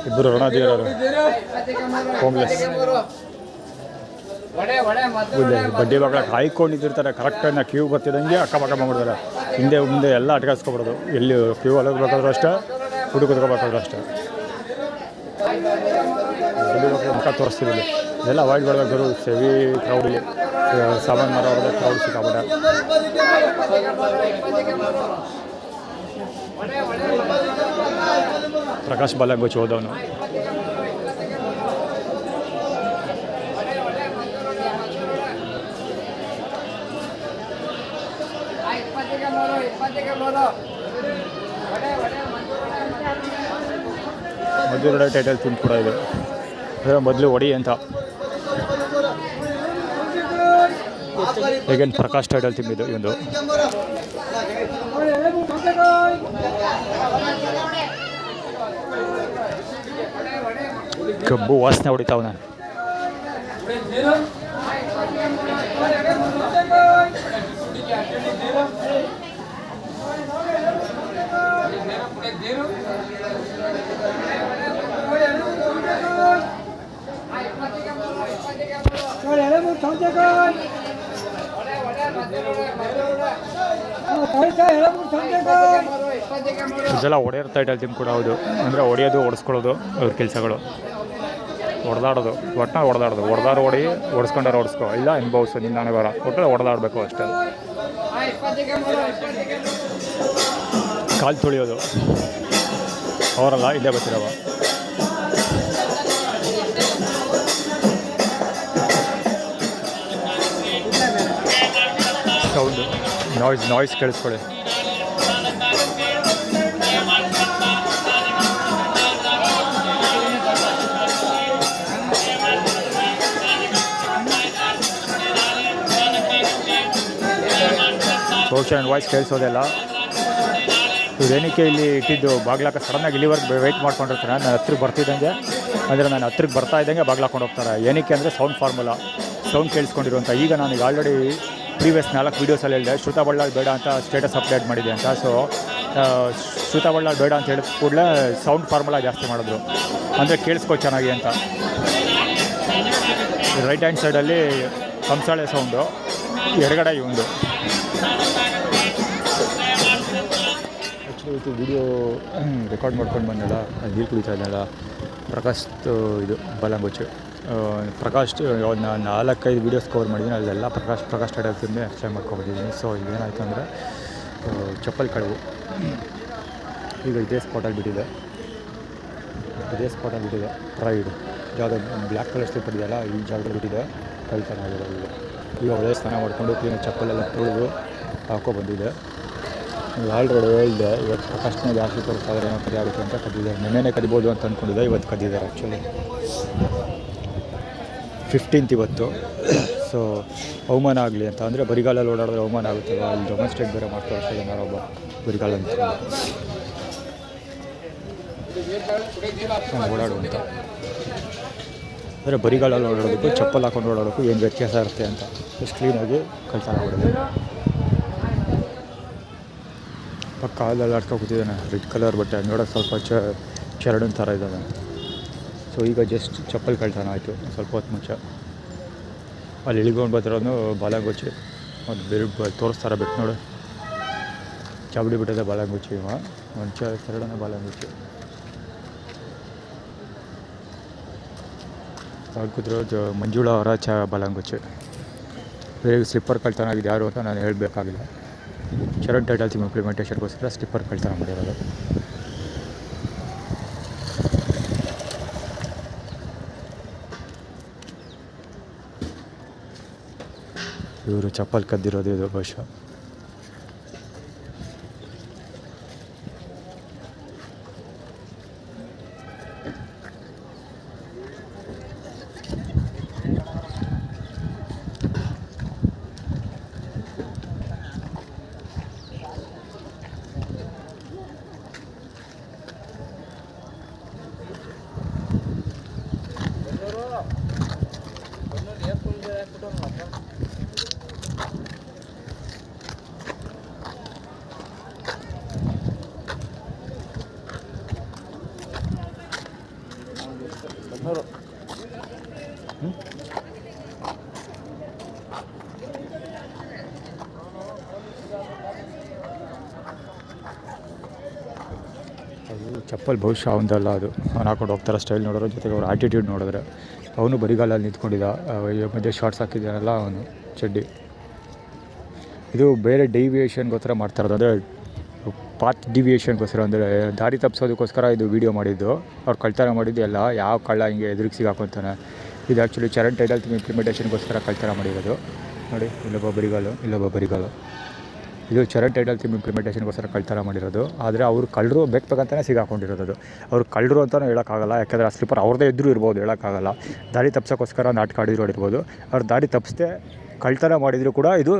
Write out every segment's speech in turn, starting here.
ಇಬ್ಬರು ರಣಧೀರರು ಹೋಮ್ಲೆಸ್ ಬಡ್ಡಿ ಮಕ್ಕಳ ಕಾಯ್ಕೊಂಡಿದ್ದಿರ್ತಾರೆ. ಕರೆಕ್ಟಾಗಿ ಕ್ಯೂ ಬರ್ತಿದ್ದಂಗೆ ಅಕ್ಕಪಕ್ಕ ಬಂದ್ಬಿಡ್ತಾರೆ. ಹಿಂದೆ ಮುಂದೆ ಎಲ್ಲ ಅಟ್ಕಾಸ್ಕೊಬಿಡೋದು. ಎಲ್ಲಿ ಕ್ಯೂ ಹೋಗಬೇಕಾದ್ರೂ ಅಷ್ಟೇ, ಹುಡುಕಬೇಕಾದ್ರೂ ಅಷ್ಟೇ. ಬಡ್ಡಿ ಮಕ್ಕಳು ಮುಖ ತೋರಿಸ್ತಿರಲಿ ಇದೆಲ್ಲ ಅವಾಯ್ಡ್ ಮಾಡಬೇಕು. ಹೆವಿ ಕ್ರೌಡಲ್ಲಿ ಸಾಮಾನು ಮಾರೋದ್ರೆ ಕ್ರೌಡ್ ಸಿಕ್ಕಾಬಿಟ್ಟೆ. ಪ್ರಕಾಶ್ ಬಾಲಂಗೋಚ್ ಹೋದವನು. ಮಧ್ಯದೊಡೆ ಟೈಟಲ್ ಥೀಮ್ ಕೂಡ ಇದೆ. ಅದರ ಮೊದಲು ಒಡಿ ಅಂತ ಹೇಗೇನು ಪ್ರಕಾಶ್ ಟೈಟಲ್ ಥೀಮ್ ಇದು. ಒಂದು ಕಬ್ಬು ವಾಸನೆ ಹೊಡಿತಾವ. ನಾನು ಇದೆಲ್ಲ ಒಡೆಯರ್ ಟೈಟಲ್ ಥೀಮ್ ಕೂಡ ಹೌದು. ಅಂದರೆ ಹೊಡೆಯೋದು ಓಡಿಸ್ಕೊಳ್ಳೋದು ಅವ್ರ ಕೆಲಸಗಳು. ಹೊಡೆದಾಡೋದು ಒಟ್ಟಿನ ಹೊಡೆದಾಡೋದು. ಹೊಡೆದಾರು ಹೊಡಿ, ಹೊಡೆಸ್ಕೊಂಡಾರು ಹೊಡೆಸ್ಕೊ, ಇಲ್ಲ ಅನುಭವಿಸು ನಿನ್ನ ಬರ ಒಟ್ಟು ಹೊಡೆದಾಡಬೇಕು ಅಷ್ಟೇ. ಕಾಲು ತುಳಿಯೋದು ಅವರಲ್ಲ, ಇಲ್ಲೇ ಬರ್ತಿರವ. ಸೌಂಡು ನಾಯ್ಸ್ ಕೇಳಿಸ್ಕೊಳ್ಳಿ. ರೋಷನ್ ವಾಯ್ಸ್ ಕೇಳಿಸೋದೆಲ್ಲ. ಇವ್ರೇನಕ್ಕೆ ಇಲ್ಲಿ ಇಟ್ಟಿದ್ದು ಬಾಗ್ಲಾಕ ಸಡನ್ನಾಗಿ ಇಲ್ಲಿವರೆಗೆ ವೆಯ್ಟ್ ಮಾಡ್ಕೊಂಡಿರ್ತಾರೆ. ನಾನು ಹತ್ರಕ್ಕೆ ಬರ್ತಿದ್ದಂಗೆ, ಅಂದರೆ ನಾನು ಹತ್ರಕ್ಕೆ ಬರ್ತಾ ಇದ್ದಂಗೆ ಬಾಗ್ಲಾಕೊಂಡು ಹೋಗ್ತಾರೆ. ಏನಕ್ಕೆ ಅಂದರೆ ಸೌಂಡ್ ಫಾರ್ಮುಲಾ, ಸೌಂಡ್ ಕೇಳಿಸ್ಕೊಂಡಿರುವಂಥ. ಈಗ ನಾನು ಈಗ ಆಲ್ರೆಡಿ ಪ್ರೀವಿಯಸ್ 4 ವೀಡಿಯೋಸಲ್ಲಿ ಹೇಳಿದೆ ಶ್ರುತ ಬಳ್ಳಾಳ್ ಬೇಡ ಅಂತ ಸ್ಟೇಟಸ್ ಅಪ್ಡೇಟ್ ಮಾಡಿದೆ ಅಂತ. ಸೊ ಶ್ರುತ ಬಳ್ಳಾಳ್ ಬೇಡ ಅಂತ ಹೇಳಿದ ಕೂಡಲೇ ಸೌಂಡ್ ಫಾರ್ಮುಲಾ ಜಾಸ್ತಿ ಮಾಡಿದ್ರು, ಅಂದರೆ ಕೇಳಿಸ್ಕೊ ಚೆನ್ನಾಗಿ ಅಂತ. ರೈಟ್ ಹ್ಯಾಂಡ್ ಸೈಡಲ್ಲಿ ಕಂಸಾಳೆ ಸೌಂಡು, ಎಡಗಡೆ ಇವಂದು. ಆ್ಯಕ್ಚುಲಿ ಇವತ್ತು ವೀಡಿಯೋ ರೆಕಾರ್ಡ್ ಮಾಡ್ಕೊಂಡು ಬಂದಲ್ಲ, ನೀರು ಕುಡಿತಾ ಇದ್ದಲ್ಲ. ಪ್ರಕಾಶ್ ಇದು ಬಾಲಂಗೋಚು. ಪ್ರಕಾಶ್ ನಾನು 4-5 ವೀಡಿಯೋಸ್ ಕವರ್ ಮಾಡಿದ್ದೀನಿ. ಅಲ್ಲೆಲ್ಲ ಪ್ರಕಾಶ್ ಟೈಟಲ್ ಥೀಮ್ನೇ ಎಕ್ಸ್ಪ್ಲೈನ್ ಮಾಡ್ಕೊಬಂದಿದ್ದೀನಿ. ಸೊ ಇದೇನಾಯಿತು ಅಂದರೆ ಚಪ್ಪಲ್ ಕಳವು ಈಗ ಇದೇ ಸ್ಪಾಟಲ್ಲಿ ಬಿಟ್ಟಿದೆ. ರೈಡ್ ಯಾವುದೋ ಬ್ಲ್ಯಾಕ್ ಕಲರ್ ಸ್ಲಿಪ್ ಇದೆಯಲ್ಲ, ಈ ಜಾಗದಲ್ಲಿ ಬಿಟ್ಟಿದೆ. ಕಳ್ತನ ಆಗಿರೋದು. ಈಗ ಒಳ್ಳೆ ಸ್ನಾನ ಮಾಡಿಕೊಂಡು ಕ್ಲೀನಾಗಿ ಚಪ್ಪಲೆಲ್ಲ ತೊಳೆದು ಹಾಕೊಬಂದಿದೆ. ಆಲ್ರೆಡಿ ಹೇಳಿದೆ ಇವತ್ತು ಪ್ರಕಾಶ್ನ ಜಾಸ್ತಿ ತೋರಿಸ್ತಾಯಿದ್ರೆ ಏನೋ ಕದಿ ಆಗುತ್ತೆ ಅಂತ ಕದ್ದಿದ್ದಾರೆ. ನೆನ್ನೆನೇ ಕದಿಬೋದು ಅಂತ ಅಂದ್ಕೊಂಡಿದ್ದೆ, ಇವತ್ತು ಕದ್ದಿದ್ದಾರೆ. ಆ್ಯಕ್ಚುಲಿ 15th ಇವತ್ತು. ಸೊ ಅವಮಾನ ಆಗಲಿ ಅಂತ, ಅಂದರೆ ಬರಿಗಾಲಲ್ಲಿ ಓಡಾಡಿದ್ರೆ ಅವಮಾನ ಆಗುತ್ತಲ್ಲ, ಅಲ್ಲಿ ಡೊಮೆಸ್ಟಿಕ್ ಬೇರೆ ಮಾಡ್ತಾರೆ ಯಾರೊಬ್ಬ ಬರಿಗಾಲ ಅಂತ ಓಡಾಡುವಂಥ. ಅಂದರೆ ಬರಿಗಾಲಲ್ಲಿ ಓಡಾಡೋದಕ್ಕೂ ಚಪ್ಪಲ್ ಹಾಕೊಂಡು ಓಡಾಡೋಕ್ಕೂ ಏನು ವ್ಯತ್ಯಾಸ ಇರುತ್ತೆ ಅಂತ ಎಷ್ಟು ಕ್ಲೀನಾಗಿ ಕಳ್ತನ ಮಾಡಿದೆ. ಪಕ್ಕ ಕಾಲಲ್ಲಿ ಆಡ್ಕೊಂಡು ಕೂತಿದ್ದಾನೆ. ರೆಡ್ ಕಲರ್ ಬಟ್ಟೆ ನೋಡೋಕ್ಕೆ ಸ್ವಲ್ಪ ಚರಡಿನ ಥರ ಇದ್ದಾನೆ. ಸೊ ಈಗ ಜಸ್ಟ್ ಚಪ್ಪಲ್ ಕಳ್ತನ ಆಯಿತು ಸ್ವಲ್ಪ ಹೊತ್ತು ಮುಂಚೆ. ಅಲ್ಲಿ ಇಳಿಕೊಂಡು ಬರ್ತಿರೋದು ಬಾಲಂಗೋಚಿ. ಒಂದು ಬೇರೆ ತೋರಿಸ್ತಾರೆ ಬಿಟ್ಟು ನೋಡಿ, ಚಾಬಡಿ ಬಿಟ್ಟಿದೆ ಬಾಲಂಗೋಚಿ. ಒಂದು ಚರಡನೇ ಬಾಲಂಗೋಚಿ ಕೂತಿರೋ ಮಂಜುಳಾ ಅವರ ಬಾಲಂಗೋಚಿ. ಬೇರೆ ಸ್ಲಿಪ್ಪರ್ ಕಳ್ತನ ಆಗಿದೆ ಯಾರು ಅಂತ ನಾನು ಹೇಳಬೇಕಾಗಿಲ್ಲ. ಚರಣ್ ಟೈಟಲ್ ಥೀಮ್ ಇಂಪ್ಲಿಮೆಂಟೇಷನ್ಗೋಸ್ಕರ ಸ್ಲಿಪ್ಪರ್ ಕಳ್ತನ ಮಾಡಿರೋದು. ಇವರು ಚಪ್ಪಲ್ ಕದ್ದಿರೋದು ಇದು ಬಹುಶಃ. ಚಪ್ಪಲ್ ಬಹುಶಃ ಅವನದಲ್ಲ ಅದು. ಅವ್ನು ಹಾಕೊಂಡು ಹೋಗ್ತಾರೆ ಸ್ಟೈಲ್ ನೋಡೋರು, ಜೊತೆಗೆ ಅವ್ರ ಆ್ಯಟಿಟ್ಯೂಡ್ ನೋಡಿದ್ರೆ ಅವನು ಬರಿಗಾಲಲ್ಲಿ ನಿಂತ್ಕೊಂಡಿದ್ದ. ಮಧ್ಯೆ ಶಾರ್ಟ್ಸ್ ಹಾಕಿದ್ದಾನಲ್ಲ ಅವನು ಚಡ್ಡಿ. ಇದು ಬೇರೆ ಡಿವಿಯೇಷನ್ಗೋಸ್ಕರ ಮಾಡ್ತಾರದು, ಅಂದರೆ ಪಾತ್ ಡಿವಿಯೇಷನ್ಗೋಸ್ಕರ, ಅಂದರೆ ದಾರಿ ತಪ್ಪಿಸೋದಕ್ಕೋಸ್ಕರ ಇದು ವೀಡಿಯೋ ಮಾಡಿದ್ದು. ಅವ್ರು ಕಳ್ತನ ಮಾಡಿದ್ದು ಎಲ್ಲ ಯಾವ ಕಳ್ಳ ಹಿಂಗೆ ಎದುರಿಗೆ ಸಿಗಾಕೊಂತಾನೆ. ಇದು ಆ್ಯಕ್ಚುಲಿ ಚರಣ್ ಟೈಟಲ್ ಥೀಮ್ ಇಂಪ್ಲಿಮೆಂಟೇಷನ್ಗೋಸ್ಕರ ಕಳ್ತನ ಮಾಡಿರೋದು. ನೋಡಿ ಇಲ್ಲೊಬ್ಬ ಬರಿಗಾಲು. ಇದು ಚರಣ್ ಟೈಟಲ್ ಥೀಮ್ ಇಂಪ್ಲಿಮೆಂಟೇಷನ್ಗೋಸ್ಕರ ಕಳ್ತನ ಮಾಡಿರೋದು. ಆದರೆ ಅವರು ಕಳ್ಳರು ಬೇಕಂತಲೇ ಸಿಗಾಕೊಂಡಿರೋದು ಅದು. ಅವ್ರು ಕಳ್ಳರು ಅಂತಲೂ ಹೇಳೋಕ್ಕಾಗಲ್ಲ, ಯಾಕೆಂದರೆ ಆ ಸ್ಲಿಪ್ಪರ್ ಅವ್ರದ್ದೇ ಇದ್ದರೂ ಇರ್ಬೋದು, ಹೇಳೋಕ್ಕಾಗಲ್ಲ. ದಾರಿ ತಪ್ಸೋಕ್ಕೋಸ್ಕರ ನಾಟಕ ಆಡಿದ್ರು ಇರ್ಬೋದು. ಅವ್ರು ದಾರಿ ತಪ್ಪಿಸ್ದೆ ಕಳ್ತನ ಮಾಡಿದರೂ ಕೂಡ ಇದು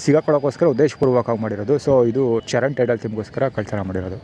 ಸಿಗಾಕೊಳ್ಳೋಕ್ಕೋಸ್ಕರ ಉದ್ದೇಶಪೂರ್ವಕವಾಗಿ ಮಾಡಿರೋದು. ಸೊ ಇದು ಚರಣ್ ಟೈಟಲ್ ಥೀಮ್ಗೋಸ್ಕರ ಕಳ್ತನ ಮಾಡಿರೋದು.